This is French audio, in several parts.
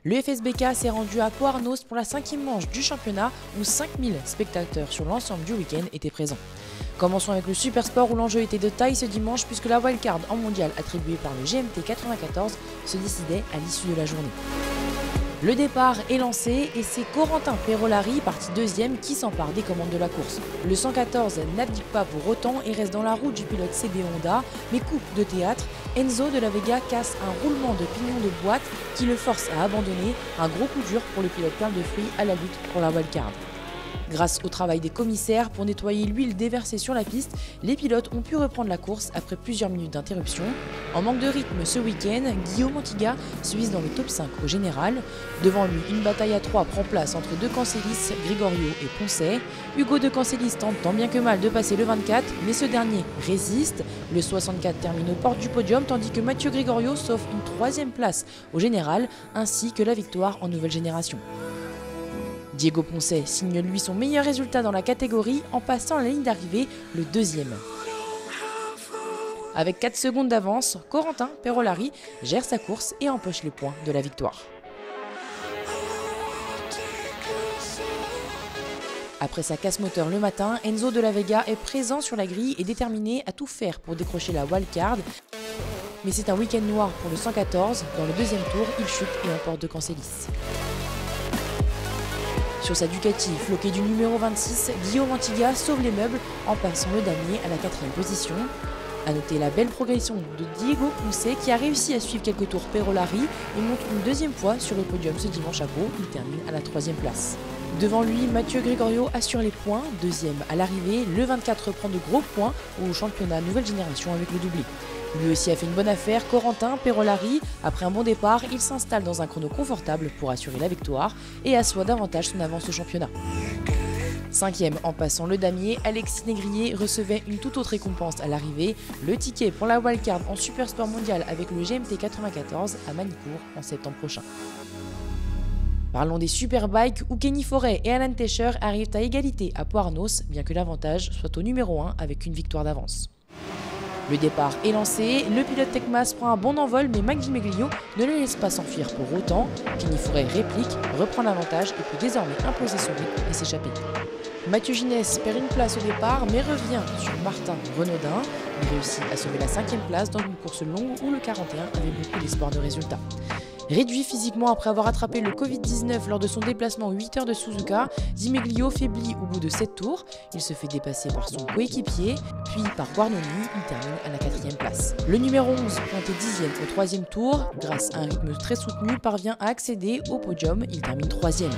Le FSBK s'est rendu à Pau-Arnos pour la 5e manche du championnat où 5000 spectateurs sur l'ensemble du week-end étaient présents. Commençons avec le Super Sport où l'enjeu était de taille ce dimanche puisque la wildcard en mondial attribuée par le GMT 94 se décidait à l'issue de la journée. Le départ est lancé et c'est Corentin Perolari, parti deuxième, qui s'empare des commandes de la course. Le 114 n'abdique pas pour autant et reste dans la roue du pilote CB Honda, mais coup de théâtre, Enzo de la Vega casse un roulement de pignon de boîte qui le force à abandonner, un gros coup dur pour le pilote Perle de Fruits à la lutte pour la wildcard. Grâce au travail des commissaires pour nettoyer l'huile déversée sur la piste, les pilotes ont pu reprendre la course après plusieurs minutes d'interruption. En manque de rythme ce week-end, Guillaume Antiga se hisse dans le top 5 au général. Devant lui, une bataille à 3 prend place entre De Cancellis, Gregorio et Poncet. Hugo De Cancellis tente tant bien que mal de passer le 24, mais ce dernier résiste. Le 64 termine aux portes du podium, tandis que Mathieu Gregorio s'offre une 3e place au général, ainsi que la victoire en nouvelle génération. Diego Poncet signe lui son meilleur résultat dans la catégorie en passant la ligne d'arrivée le 2e. Avec 4 secondes d'avance, Corentin Perolari gère sa course et empoche les points de la victoire. Après sa casse-moteur le matin, Enzo de la Vega est présent sur la grille et déterminé à tout faire pour décrocher la wildcard. Mais c'est un week-end noir pour le 114, dans le 2e tour, il chute et emporte De Cancellis. Sur sa Ducati, floquée du numéro 26, Guillaume Antiga sauve les meubles en passant le damier à la 4e position. A noter la belle progression de Diego Poncet qui a réussi à suivre quelques tours Perolari et monte une 2e fois sur le podium ce dimanche à Pau. Il termine à la 3e place. Devant lui, Mathieu Gregorio assure les points, 2e à l'arrivée. Le 24 prend de gros points au championnat nouvelle génération avec le doublé. Lui aussi a fait une bonne affaire, Corentin Perolari. Après un bon départ, il s'installe dans un chrono confortable pour assurer la victoire et assoit davantage son avance au championnat. 5e en passant le damier, Alexis Négrier recevait une toute autre récompense à l'arrivée, le ticket pour la wildcard en Super Sport mondial avec le GMT 94 à Manicourt en septembre prochain. Parlons des Superbikes où Kenny Forêt et Alan Tescher arrivent à égalité à Pau-Arnos, bien que l'avantage soit au numéro 1 avec une victoire d'avance. Le départ est lancé, le pilote Tecmas prend un bon envol mais Mike Gimeglio ne le laisse pas s'enfuir pour autant. Kenny Forêt réplique, reprend l'avantage et peut désormais imposer son rythme et s'échapper. Mathieu Ginès perd une place au départ mais revient sur Martin Renaudin. Il réussit à sauver la 5e place dans une course longue où le 41 avait beaucoup d'espoir de résultat. Réduit physiquement après avoir attrapé le Covid-19 lors de son déplacement 8 heures de Suzuka, Gimeglio faiblit au bout de 7 tours. Il se fait dépasser par son coéquipier, puis par Guarnoni, il termine à la 4e place. Le numéro 11, pointé 10e au 3e tour, grâce à un rythme très soutenu, parvient à accéder au podium, il termine 3e.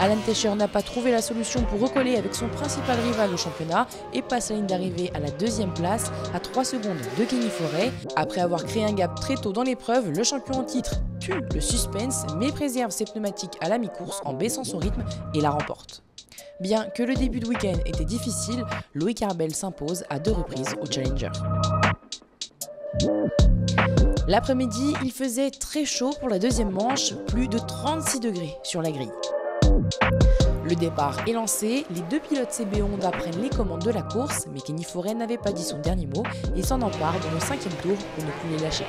Alan Tescher n'a pas trouvé la solution pour recoller avec son principal rival au championnat et passe la ligne d'arrivée à la 2e place, à 3 secondes de Kenny Forêt. Après avoir créé un gap très tôt dans l'épreuve, le champion en titre tue le suspense mais préserve ses pneumatiques à la mi-course en baissant son rythme et la remporte. Bien que le début de week-end était difficile, Loïc Arbel s'impose à 2 reprises au Challenger. L'après-midi, il faisait très chaud pour la 2e manche, plus de 36 degrés sur la grille. Le départ est lancé, les 2 pilotes CB Honda prennent les commandes de la course, mais Kenny Forêt n'avait pas dit son dernier mot et s'en empare dans le 5e tour pour ne plus les lâcher.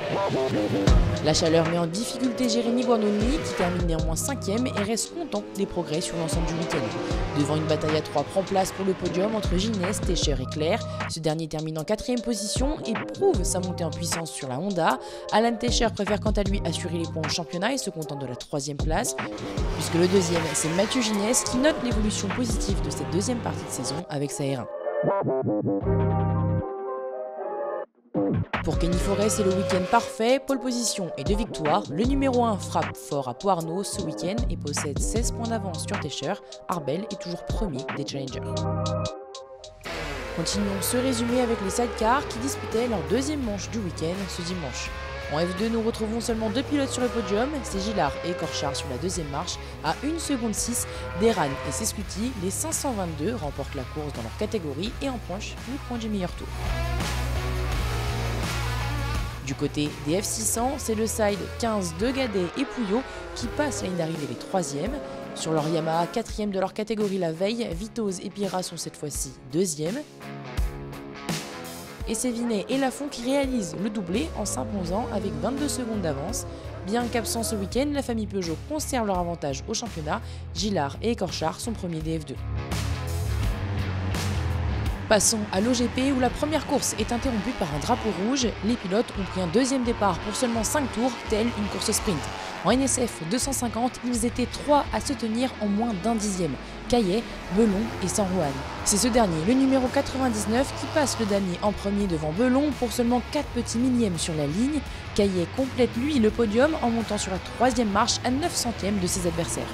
La chaleur met en difficulté Jérémy Guarnoni qui termine néanmoins 5e et reste content des progrès sur l'ensemble du week-end. Devant une bataille à 3 prend place pour le podium entre Ginès, Tescher et Claire. Ce dernier termine en 4e position et prouve sa montée en puissance sur la Honda. Alan Tescher préfère quant à lui assurer les points au championnat et se contente de la 3e place, puisque le 2e c'est Mathieu Ginès qui note l'évolution positive de cette 2e partie de saison avec sa R1. Pour Kenny Forêt, c'est le week-end parfait, pole position et 2 victoires. Le numéro 1 frappe fort à Pau-Arnos ce week-end et possède 16 points d'avance sur Tescher. Arbel est toujours premier des challengers. Continuons ce résumé avec les sidecars qui disputaient leur 2e manche du week-end ce dimanche. En F2, nous retrouvons seulement 2 pilotes sur le podium, c'est Gillard et Corchard sur la 2e marche. À 1 seconde 6, Deran et Sescuti, les 522 remportent la course dans leur catégorie et empochent le point du meilleur tour. Du côté des F600, c'est le side 15 de Gadet et Pouillot qui passent la ligne d'arrivée les 3e. Sur leur Yamaha 4e de leur catégorie la veille, Vitoz et Pira sont cette fois-ci 2e. Et c'est Vinet et Lafont qui réalisent le doublé en s'imposant avec 22 secondes d'avance. Bien qu'absent ce week-end, la famille Peugeot conserve leur avantage au championnat. Gillard et Écorchard sont premiers des F2. Passons à l'OGP où la première course est interrompue par un drapeau rouge. Les pilotes ont pris un deuxième départ pour seulement 5 tours, telle une course sprint. En NSF 250, ils étaient 3 à se tenir en moins d'un dixième. Caillet, Belon et San Juan. C'est ce dernier, le numéro 99, qui passe le damier en premier devant Belon pour seulement 4 petits millièmes sur la ligne. Caillet complète lui le podium en montant sur la 3e marche à 9 centièmes de ses adversaires.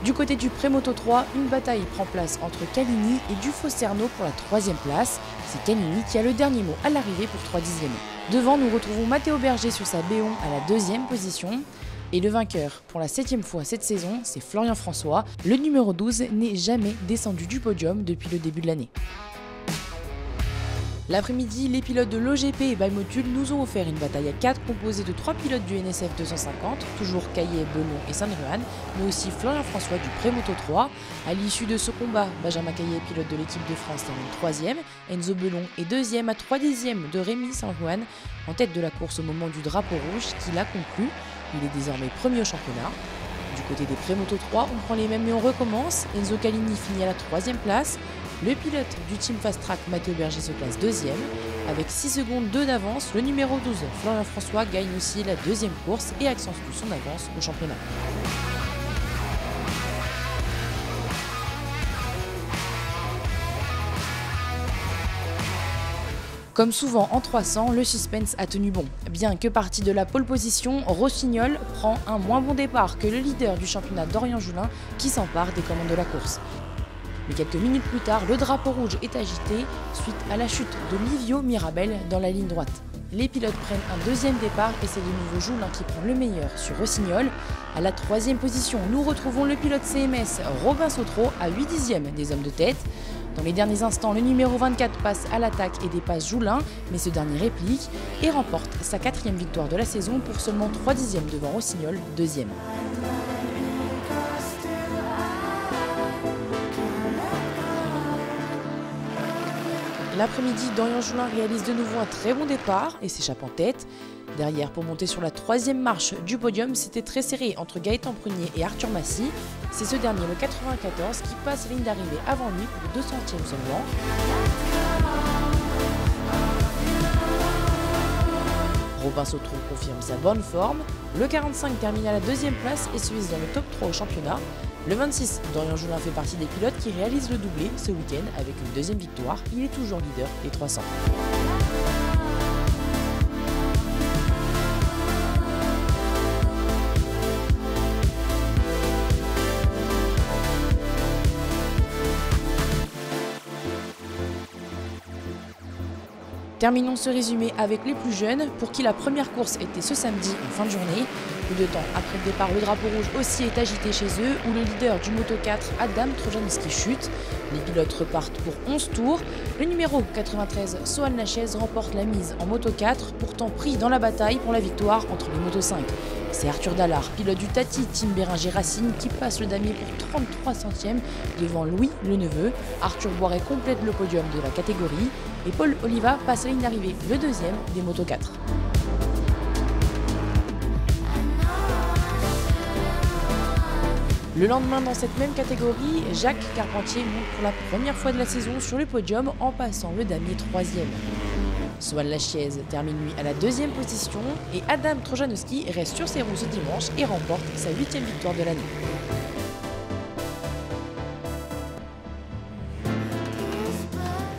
Du côté du Prémoto 3, une bataille prend place entre Calini et Dufaux-Cerno pour la 3e place. C'est Calini qui a le dernier mot à l'arrivée pour 3 dixièmes. Devant, nous retrouvons Matteo Berger sur sa B11 à la 2e position. Et le vainqueur pour la 7e fois cette saison, c'est Florian François. Le numéro 12 n'est jamais descendu du podium depuis le début de l'année. L'après-midi, les pilotes de l'OGP et by Motul nous ont offert une bataille à 4 composée de 3 pilotes du NSF 250, toujours Caillet, Belon et San Juan, mais aussi Florian François du Prémoto 3. À l'issue de ce combat, Benjamin Caillet, pilote de l'équipe de France, termine 3e, Enzo Belon est 2e à 3 dixièmes de Rémi San Juan, en tête de la course au moment du drapeau rouge qui l'a conclu. Il est désormais premier au championnat. Du côté des Prémoto 3, on prend les mêmes mais on recommence. Enzo Calini finit à la 3e place. Le pilote du team Fast Track, Matteo Berger, se classe 2e. Avec 6 secondes 2 d'avance, le numéro 12, Florian François, gagne aussi la 2e course et accentue son avance au championnat. Comme souvent en 300, le suspense a tenu bon. Bien que parti de la pole position, Rossignol prend un moins bon départ que le leader du championnat Dorian Joulin qui s'empare des commandes de la course. Mais quelques minutes plus tard, le drapeau rouge est agité suite à la chute de Livio Mirabel dans la ligne droite. Les pilotes prennent un 2e départ et c'est de nouveau Joulin qui prend le meilleur sur Rossignol. À la 3e position, nous retrouvons le pilote CMS Robin Sautreau à 8 dixièmes des hommes de tête. Dans les derniers instants, le numéro 24 passe à l'attaque et dépasse Joulin, mais ce dernier réplique et remporte sa 4e victoire de la saison pour seulement 3 dixièmes devant Rossignol, 2e. L'après-midi, Dorian Joulin réalise de nouveau un très bon départ et s'échappe en tête. Derrière, pour monter sur la 3e marche du podium, c'était très serré entre Gaëtan Prunier et Arthur Massy. C'est ce dernier, le 94, qui passe la ligne d'arrivée avant lui pour 200e seulement. Robin Sautreau confirme sa bonne forme. Le 45 termine à la 2e place et se hisse dans le top 3 au championnat. Le 26, Dorian Joulin fait partie des pilotes qui réalisent le doublé ce week-end avec une 2e victoire. Il est toujours leader des 300. Terminons ce résumé avec les plus jeunes, pour qui la première course était ce samedi en fin de journée. Peu de temps après le départ, le drapeau rouge aussi est agité chez eux, où le leader du Moto 4, Adam Trojanowski, chute. Les pilotes repartent pour 11 tours. Le numéro 93, Sohan Lachaise, remporte la mise en Moto 4, pourtant pris dans la bataille pour la victoire entre les Moto 5. C'est Arthur Dallard, pilote du Tati Team Béringer Racing, qui passe le damier pour 33 centièmes devant Louis le neveu. Arthur Boiret complète le podium de la catégorie et Paul Oliva passe à la ligne d'arrivée, le 2e des Moto 4. Le lendemain, dans cette même catégorie, Jacques Carpentier monte pour la première fois de la saison sur le podium en passant le damier 3e. Sohan Lachaise termine lui à la 2e position et Adam Trojanowski reste sur ses roues ce dimanche et remporte sa 8e victoire de l'année.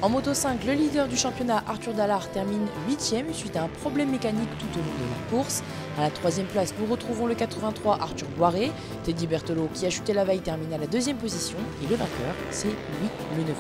En Moto 5, le leader du championnat Arthur Dallard termine 8e suite à un problème mécanique tout au long de la course. À la 3e place, nous retrouvons le 83 Arthur Boiret. Teddy Berthelot, qui a chuté la veille, termine à la 2e position et le vainqueur, c'est Louis le neveu.